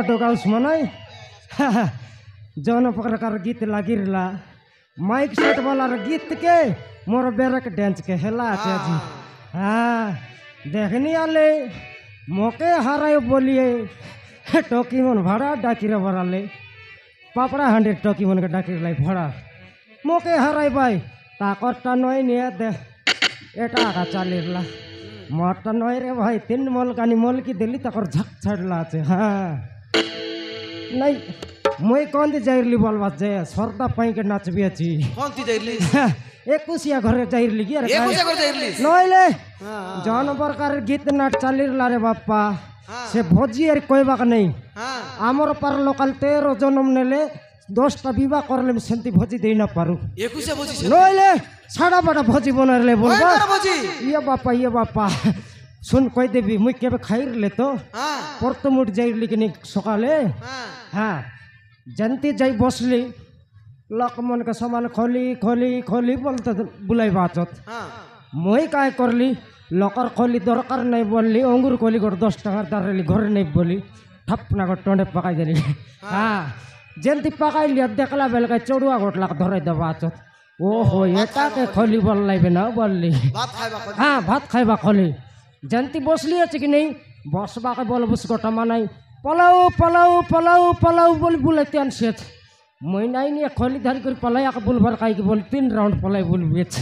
बाटो गाउस मनाई जौन प्रकार गीत लागिरला माइक सेट वाला गीत के मोर बेरक डांस के हेला जी हाँ देखनी आले मोके हाराय बोलिए टोकी मन भाड़ा डाकिरे बराले पापड़ा 100 टोकी मन के डाकिर लाई भाड़ा मोके हाराय भाई ताकतटा नय निये दे एटा का चालिरला मोरटा नय रे भाई 3 मल कानी मल की दिल्ली तकर झक छाड़ला আছে हाँ नहीं মই कौन दी जाइरली बोलबा जे सरदा पाई के नाचबी अछि कौन ती जाइरली एकुसिया घरे जाइरली की अरे एकुसिया घरे जाइरली नइले जौन प्रकार गीत नाट चालिरला रे बाप्पा से भोजी আর কইবা নাই আমার পার লোকাল 13 জন্ম নেলে 10টা বিবাহ করলে শান্তি ভোজি দেই না পারু 21 ভোজি নইলে সাড়া বাটা ভোজি বনারলে বলবা ভোজি ইয়ে বাপা শুন কই দেবি মুই কেবে খাইরলে তো পরতমুট যাইরলি কি সকালে হ্যাঁ जंती जाई बसली लकमन के सामान खोली खोली खोली बोलते बुलाई बाचत मैं काय करली लकर खोली दरकार नहीं बोलली अंगूर खोली गोट 10 टाका दारेली घर नहीं बोली ठपना गोट टंडे पकाई देली हाँ जंती पकाई लिया देखला बेल का चौड़ुआ गोट लाख धरे दे बाचत ओहो एटा के खोली बोल लाइबे ना बोलली हाँ भात खाइबा खोली जंती बसली আছে कि नहीं बसबा के बोल बुस गोटा मानाई पलाऊ पलाऊ पलाऊ पलाऊ बोल बुलाते अनसेत मैं नहीं नहीं खोली धरी कर पलाई आके बुलबर काई के बोल 3 राउंड पलाई बुल बेच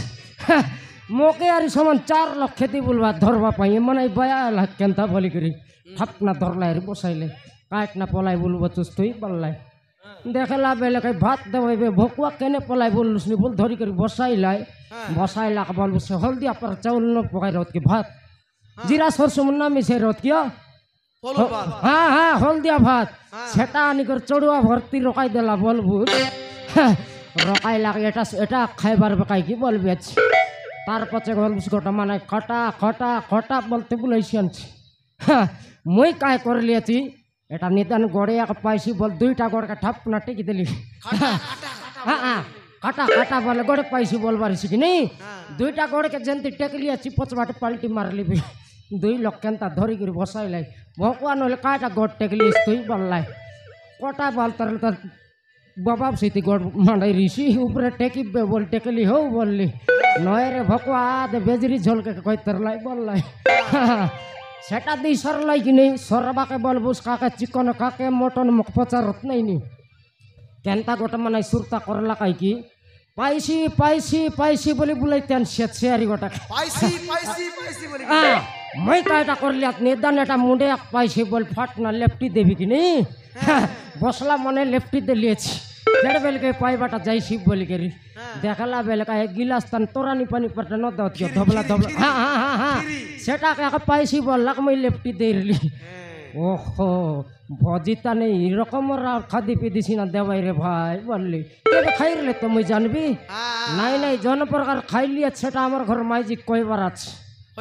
मोके यार समान 4 लाख खेती बुलवा धरवा पाई मनाई 2 लाख केनता बोली करी ठपना धरला रे बसाइले काटना पलाई बुल बचुस तोई बल्लाई देखला बेले कई भात देबे भोकुआ केने पलाई बुलुसनी बोल धरी कर बसाइला के बोल से हल्दी पर चावल न पकाई रोत के भात जीरा सरसों मुन्ना मिसे रोत किया हाँ हाँ हल्दिया भात सेटा आनिकर चढ़ुआ भर्ती रकाई देला बोलबुर रकाई लागे एटा एटा खाइबार बकाई की बोल बेच तार पचे बोलबुस गोटा माने खटा खटा खटा बोलते बुलाइछन মই काय कर लियाची एटा निदान गड़े एक पाइसी बोल 2टा गड़ का ठप ना टेकी देली हां हां काटा काटा बोले गड़े पाइसी बोलबार छि कि नहीं 2टा गड़ के जंती टेक लियाची पचबाटे पलटी मारली 2 लाख केनता धरी कर बसाइलाई भगवान होले काटा गोट टेकली तोई बल्लाई कोटा बाल तरल तर बाबा सीती गोट मांडाई ऋषि ऊपर टेकी बोल टेकली हो बोलली नय रे भगवा दे बेजरी झोल के कोई तरलाई बल्लाई सेटा दी सरलाई कि नहीं सरबा के बोल बुस काके चिकन काके मटन मुख पचारत नहीं नी केनता गोट मानाई सुरता करला काई की पाइसी पाइसी पाइसी बोली बुलाइतेन सेट शेरी गोटा पाइसी पाइसी पाइसी बोली मैं कायटा कर लिया निदान एटा मुंडे एक पाइसी बोल फाटना लेफ्टी देवी कि नहीं बसला मने लेफ्टी दे लिएछि डेढ़ बेल के पाई बाटा जाइसी बोली करी देखला बेल का एक गिलास तन तोरानी पानी पर न दत के धबला धबला हां हां हां हां सेटा के पाइसी बोलला मैं लेफ्टी देरली ओहो भजिता नहीं रकम खादी पीदिसी ना देवाई रे भाई बोलली के खाइरले तो मैं जानबी नहीं नहीं जन प्रकार खाइ लिया सेटा हमर घर माइजी कई बार আছে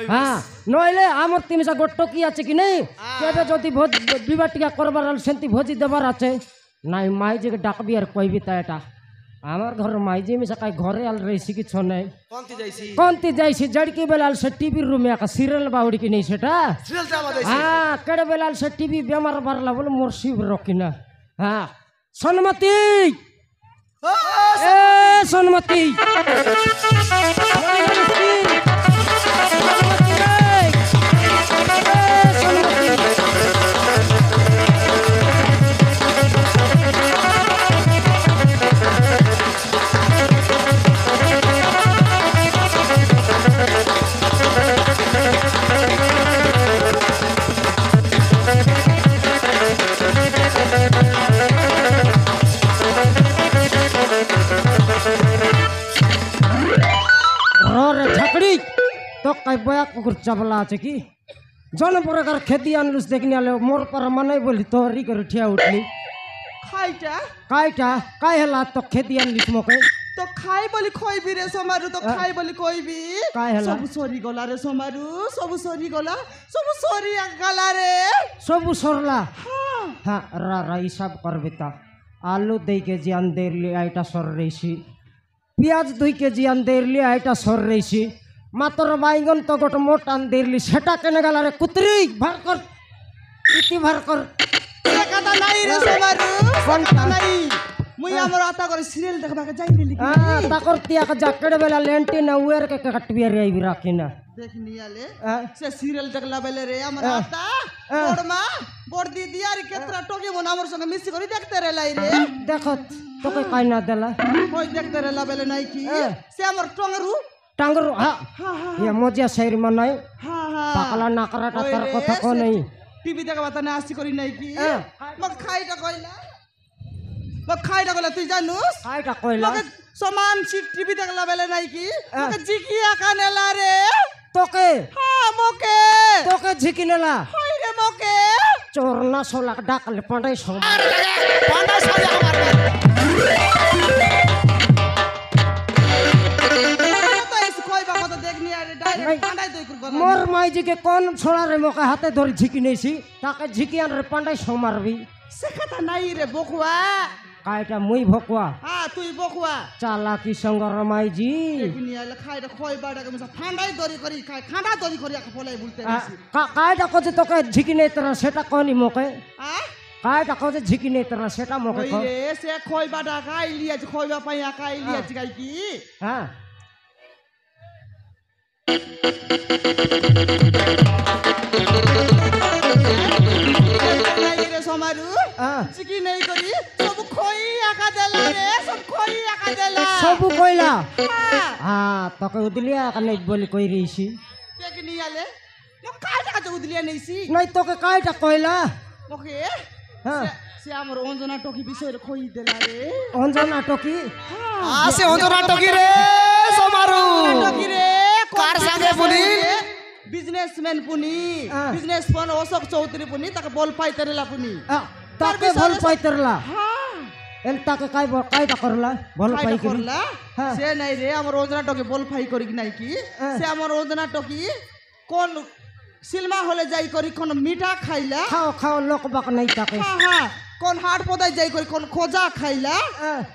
हाँ नइले आमर 300 गोट्टो की আছে कि नहीं केबे जदि भोज बिबाटिया करबार सेंती भोजी देबार আছে নাই মাইজি के डाकबी আর কইবি তা এটা আমার ঘর মাইজি মিছা কাই ঘরে আল রইছি কিছু নাই কোনতি যাইছি জড়কি বেলাল সে টিভি রুমে এক সিরিয়াল বাউড়ি কি নেই সেটা সিরিয়াল তা বাদাইছি হ্যাঁ কেড়ে বেলাল সে টিভি বেমার বারলা বলে মোর শিব রকিনা হ্যাঁ সনমতি এ সনমতি तो कई बया कुकुर चबला আছে কি জন প্রকার खेती আনলুস দেখনি আলে মোর पर मनै बोली तोरी कर ठिया उठली खाइटा काइटा काई हला तो खेती आनलिस मके तो खाई बोली खोइबी रे समारु तो खाई बोली कोइबी काई हला सब सोरी गला रे समारु सब सोरी गला सब सोरी गला रे सब सरला हां हां रा हिसाब करबे ता आलू 2 केजी आन देरली आइटा सर रईसी पेंयाज 2 केजी आन देरली आइटा सर रईसी मात्र बाइगन तो गोट मोट आन देरली सेटा केने गला रे कुतरी भर कर इति भर कर কথা নাই রে সমারু কথা নাই মুই আমার আতা করে সিরিয়াল দেখবাকে যাই রে লিখি তাকর তিয়াক জাকেড়ে বেলা লেন্টি না উয়ের কে কাটবি রে আইবি রাখি না দেখ নিয়ালে সে সিরিয়াল দেখলা বেলে রে আমার আতা বড় মা বড় দিদি আর কেতরা টকে মন আমার সঙ্গে মিশি করে দেখতে রে লাই রে দেখো তোকে কাই না দেলা ওই দেখতে রে লা বেলে নাই কি সে আমার টঙ্গরু টাঙ্গর হ্যাঁ ইয়া মজিয়া সাইর মানাই হ্যাঁ হ্যাঁ পাকলা নাকরাটা তার কথা কো নাই টিভি দেখা বাতা না আসি করি নাই কি মগ খাইটা কইলা মগ খাইটা কইলা তুই জানুস কাইটা কইলা মগ সমান সিট টিভি দেখলা বেলে নাই কি মগ জিকিয়া কানেলা রে তোকে হ্যাঁ মকে তোকে ঝিকিনেলা হই রে মকে চোরনা সোলা ডাকলে পাঁডাই সব পান্ডা সাজা আমার তো এস কইবা কথা দেখ নি আরে ডাইরেক্ট পান্ডাই দই করব মোর মাইজিকে কোন ছোড়া রে মোকে হাতে ধরে ঝিকি নেছি তাকে ঝিকি আনরে পাঁডাই সব মারবি সে কথা নাই রে বকুয়া কাইটা মুই ভকুয়া হ্যাঁ তুই বকুয়া চালাকি সঙ্গ রমাইজি দেখনি আলে খাইটা কইবা ডাকে মসা ফান্ডাই দরি করি খাই খান্ডা দরি করি আকে ফলাই বলতে আসি কাইটা কোজে তোকে ঝিকি নেই তোরা সেটা কনি মোকে আ কাইটা কোজে ঝিকি নেই তোরা সেটা মোকে ওই কো রে সে কইবা ডাকা ইলিয়াজ কইবা পাইয়া কাই ইলিয়াজ গাই কি হ্যাঁ নাই রে সমারু চিকি নেই করি সব খই আকা দেলা রে সব খই আকা দেলা সবু কইলা হ্যাঁ হ্যাঁ তোকে উদলিয়া কানে বলি কই রইছি দেখনি আলে মো কাই টাকা জগু দিলিয়া নেইছি নাই তোকে কাইটা কইলা ওকে হ্যাঁ সে আমার অঞ্জনা টকি বিষয় কই দেলা রে অঞ্জনা টকি আসে অঞ্জনা টকি রে সমারু টকি রে কার সঙ্গে পুনি বিজনেসম্যান পুনি বিজনেস পন অশোক চৌধুরী পুনি তাকে বল পাইতে রেলা পুনি তাকে ভল পাইতরলা হ্যাঁ এল তাকে কাইটা করলা ভল পাই করি করলা হ্যাঁ। সে নাই রে আমার অঞ্জনা টকি বল ফাই করি নাই কি সে আমার অঞ্জনা টকি কোন সিনেমা হলে যাই করি কোন মিঠা খাইলা খাও খাও লোক বাক নাই তাকে হ্যাঁ হ্যাঁ কোন হাট পদায় যাই করি কোন খোজা খাইলা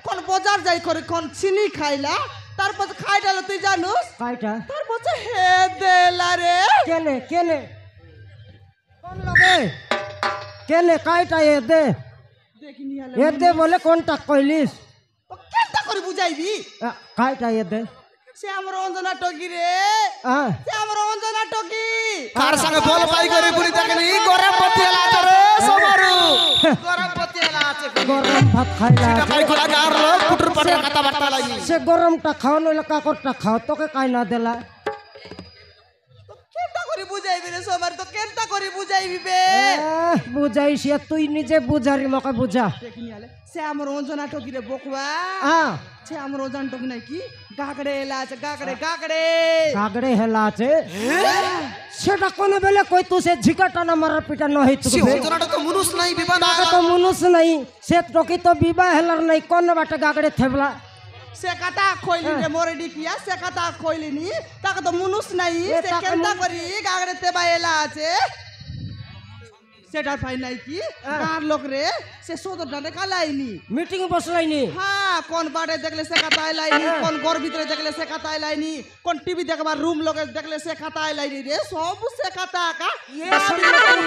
কোন বাজার যাই করি কোন চিনি খাইলা তারপর খাইডালো তুই জানুস কাইটা তারপর হে দেলা রে কেনে কেনে কোন লগে কেনে কাইটা এ দে দেখিনি আলে এ দে বলে কোনটা কইলিস কেনটা করে বুঝাইবি কাইটা এ দে সে আমার অঞ্জনা টকি রে সে আমার অঞ্জনা টকি কার সঙ্গে বল পাই করে পুনি দেখনি গরম পতিয়ালা আছে রে সমারু গরম পতিয়ালা আছে গরম ভাত খাইলা এটা পাই কোলা গার লোক কুটুর পাটে কথা বার্তা লাগি সে গরমটা খাও নইলে কাকরটা খাও তোকে কাই না দেলা কেনটা করে বুঝাইবি রে সবার তো কেনটা করে বুঝাইবি বে বুঝাইস তুই নিজে বুঝারি মকে বুঝা দেখিনি আলে সে আমার অঞ্জনা টকি রে বকবা সে আমার অঞ্জনা টকি নাই কি গাগড়ে এলা আছে গাগড়ে গাগড়ে কাগড়ে হেলা আছে সেটা কোন বেলে কই তু সে ঝিকাটা না মারা পিটা ন হই সে তুকে অঞ্জনাটা তো মনুষ নাই বিবাহ না তাকে তো মনুষ নাই সে টকি তো বিবাহ হেলার নাই কোন বাটে গাগড়ে থেবলা সে কাটা খইলি রে মোরে ডিকিয়া সে কাটা খইলি নি তাকে তো মনুষ নাই সে কেনটা করি গাগড়ে তেবা এলা আছে সেটা পাই নাই কি গাঁর লোক রে সে সদর ডানে কালাইনি মিটিং বসলাইনি হ্যাঁ কোন বাড়ে দেখলে সে খাতায় লাইনি কোন ঘর ভিতরে দেখলে সে খাতায় লাইনি কোন টিভি দেখবার রুম লোকে দেখলে সে খাতায় লাইনি রে সব সে খাতা কা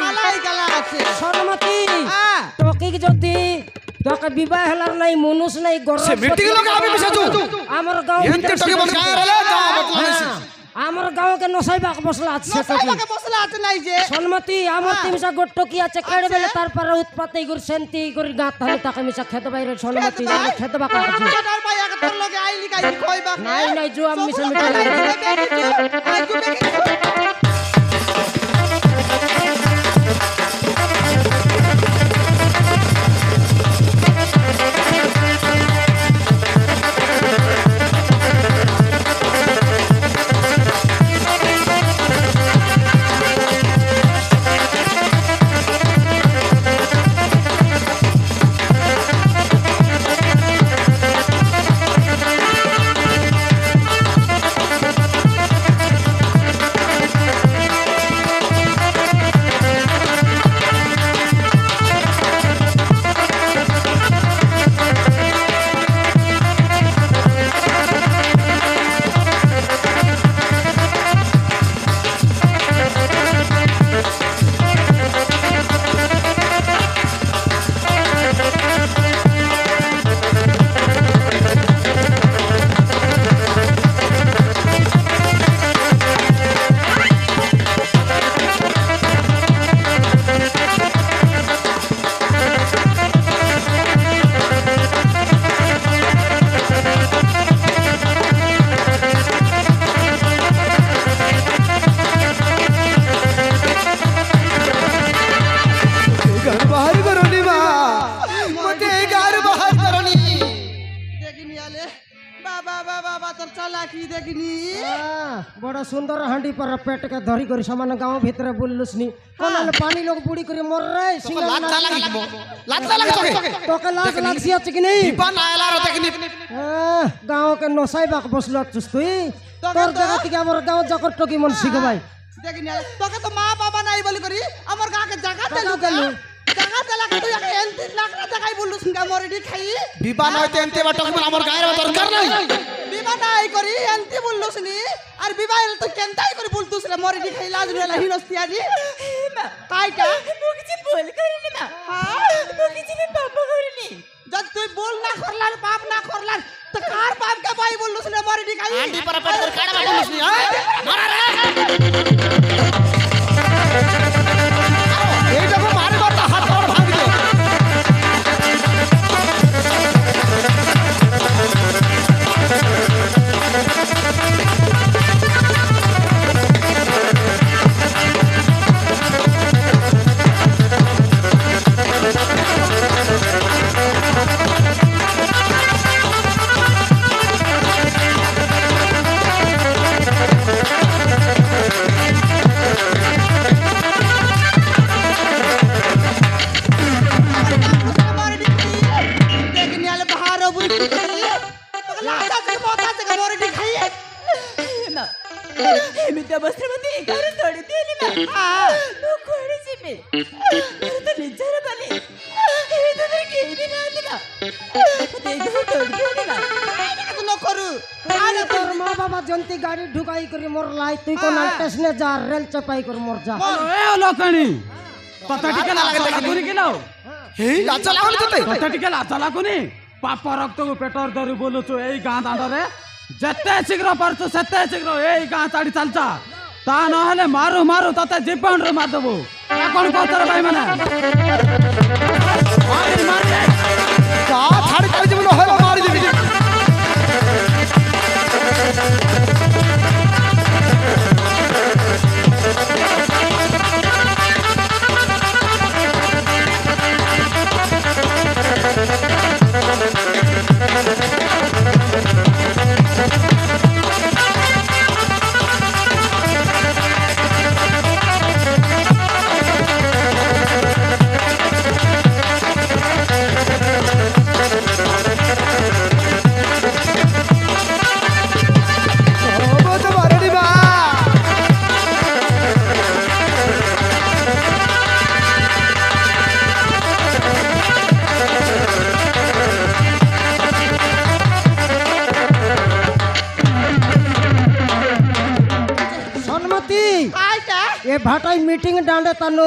কালাই গালা আছে শরমতি হ্যাঁ টকি যদি তোকে বিবাহ হেলার নাই মনুষ নাই গরম সে মিটিং লোকে আমি মিশাছু আমার গাঁও এনতে টকি বল গায় রে গাঁও বদলাইছি আমার গাঁওকে নসাইবাক বসলা আছে সে টকি নসাইবাকে বসলা আছে নাই যে সন্মতি আমার তিমসা গোট টকি আছে কেড়ে বেলে তারপরে উৎপাতেই করে শান্তি করে গাত ধরে তাকে মিশা খেতে বাইরে সন্মতি খেতে বাকা আছে সেটার ভাই আগে তোর লগে আইলি গাই কইবা নাই নাই জো আমি মিশা মিটা बाबा तोर चालाकी देखनी बड़ा सुंदर हांडी पर पेट के धरी करी सामान गांव भीतर बुललुसनी कोनल पानी लोग बुड़ी करी मर रे सिंह लात लागी तो के लाख लाख सिया कि नहीं दीपा नायला रहते कि गांव के नसाई बाक बसलो चुस्तुई तोर जगह के हमर गांव जकर टकी मन सिख भाई देखनी तो के तो मां बाबा नहीं बोली करी हमर गांव के जगह चलू जगह चला के तू एंती लाख ना जगह बोललुस का मोरडी खाई বিবা নয়তে এনতে বাটক মানে আমার গায়ের দরকার নাই বিবাহ নাই করি এন্তি বললুস নি আর বিবাহ তো কেনতাই করে বলতুস রে মরডি খাই লাজ রেলা হিনস্তিয়া জি কাইটা মুকিছি বল করিনি না হ্যাঁ মুকিছি নে পাপ করিনি জদ তুই বল না করলার পাপ না করলার তো কার পাপ কে ভাই বললুস রে মরডি খাই আন্ডি পর পেট করে কাড়া বাটলুস নি মারা রে এই দেখো মারে বাটা হাত ধর ভাঙি দে जंती गाड़ी ढुकाई करी मोर लाई तुई को स्टेशन जा रेल चपाई कर मोर जा ए लोकणी तत टिके लागुनी कि नाउ हे लाचा लागली तते तत टिके लाचा लागुनी पाप रक्त को पेटर धरी बोलुछु एई गां दांड रे जत्ते शीघ्र परछु सत्ते शीघ्र एई गां ताड़ी चलचा ता न हले मारू मारू तते जीवन रे मार देबो या कोन कहतर भाई माने मार मार का छाड़ी कर जीवन होला मारी देबी ए भाटाई मीटिंग डांडे तनु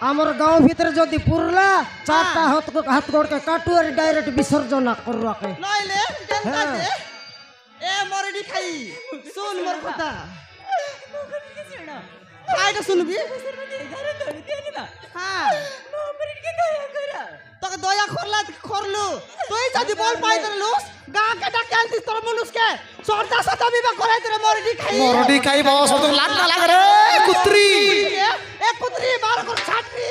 आमर गांव भीतर जदी पुरला चारटा हाथ गोड़ के काटू और डायरेक्ट विसर्जन करवा के नइले केनता दे ए मरडी खाई सुन मोर কথা কাইটা শুনবি হ্যাঁ মরডি দয়া করা তোকে দয়া করলা করলু তুই যদি বল পাই করলুস গা কাটা কান্তি তোর মনুষকে সরতা সতা বিবাহ করাই তোর মরডি খাই বাবা সব লাগ না লাগে রে কুত্রি এ কুত্রি বার কর ছাটরি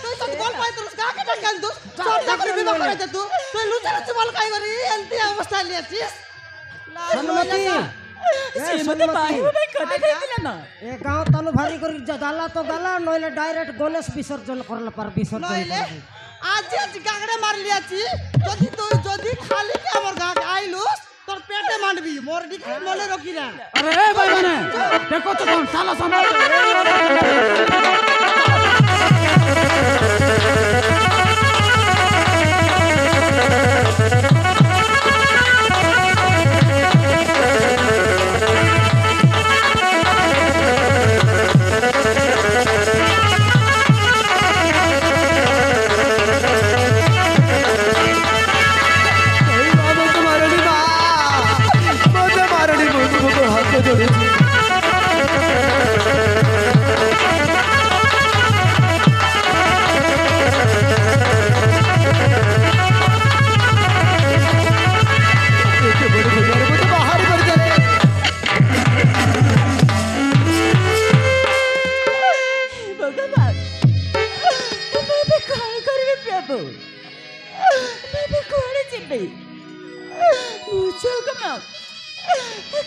তুই যদি বল পাই তোর গা কাটা কান্তি সরতা করে বিবাহ করাই তুই তুই লুচার চুবল কাই করি এন্তি অবস্থা লিয়াছিস সনমতি মতে পাই ভাই কটা দিলা না ए गांव तनु भारी करी गाला तो गाला नइले डायरेक्ट गणेश विसर्जन करला पर विसर्जन नइले आज गागड़े मार लियाची যদি খালি के हमर गाग आइलुस तोर पेटे मांडबी मोरडी खाई मोले रोकी रे अरे ए भाई माने देखो तो कौन साला सामने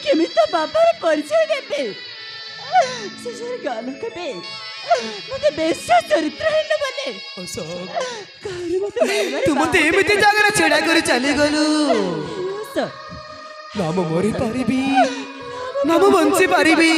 କେମିତି ତା ବାପାର ପରିଚୟ ଦେବେ? ସେ ଯାର ଗାଲ କେବେ ମତେ ବେଶ ଚରିତ୍ରହୀନ ବୋଲେ କାହାରି ତୁ ମତେ ଏମିତି ଜାଗାରେ ଛିଡ଼ା କରି ଚାଲିଗଲୁ। ନା ମୁଁ ମରି ପାରିବି, ନା ମୁଁ ବଞ୍ଚି ପାରିବି।